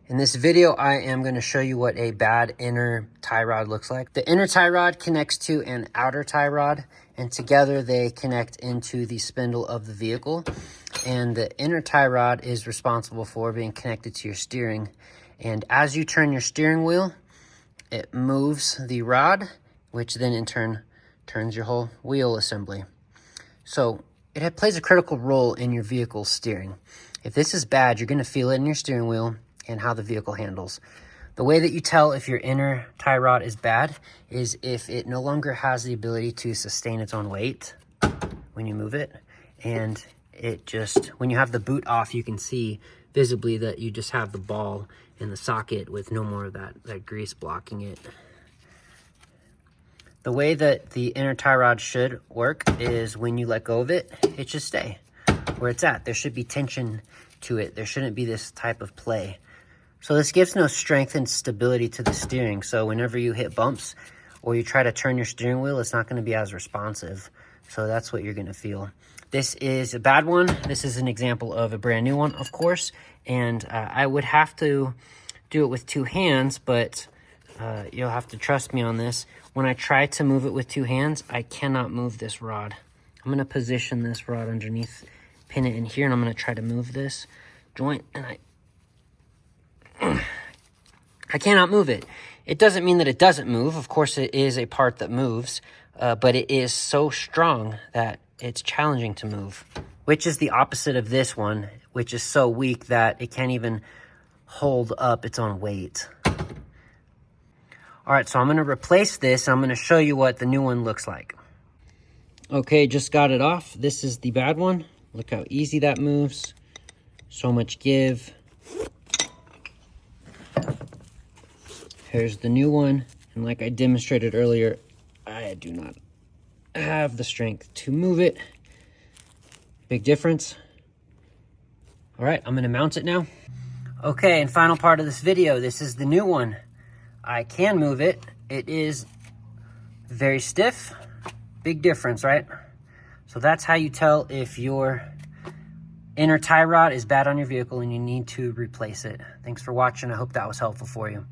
In this video, I am going to show you what a bad inner tie rod looks like. The inner tie rod connects to an outer tie rod, and together they connect into the spindle of the vehicle. And the inner tie rod is responsible for being connected to your steering. And as you turn your steering wheel, it moves the rod, which then in turn turns your whole wheel assembly. So it plays a critical role in your vehicle's steering. If this is bad, you're going to feel it in your steering wheel and how the vehicle handles. The way that you tell if your inner tie rod is bad is if it no longer has the ability to sustain its own weight when you move it. And it just, when you have the boot off, you can see visibly that you just have the ball in the socket with no more of that grease blocking it. The way that the inner tie rod should work is when you let go of it, it should stay where it's at. There should be tension to it. There shouldn't be this type of play. So this gives no strength and stability to the steering. So whenever you hit bumps or you try to turn your steering wheel, it's not going to be as responsive. So that's what you're going to feel. This is a bad one. This is an example of a brand new one, of course. And I would have to do it with two hands, but you'll have to trust me on this. When I try to move it with two hands, I cannot move this rod. I'm going to position this rod underneath, pin it in here, and I'm going to try to move this joint, and I cannot move it. It doesn't mean that it doesn't move. Of course, it is a part that moves, but it is so strong that it's challenging to move, which is the opposite of this one, which is so weak that it can't even hold up its own weight. All right, so I'm going to replace this. I'm going to show you what the new one looks like. Okay, just got it off. This is the bad one. Look how easy that moves. So much give. Here's the new one. And like I demonstrated earlier, I do not have the strength to move it. Big difference. All right, I'm gonna mount it now. Okay, and final part of this video, this is the new one. I can move it. It is very stiff. Big difference, right? So that's how you tell if your inner tie rod is bad on your vehicle and you need to replace it. Thanks for watching. I hope that was helpful for you.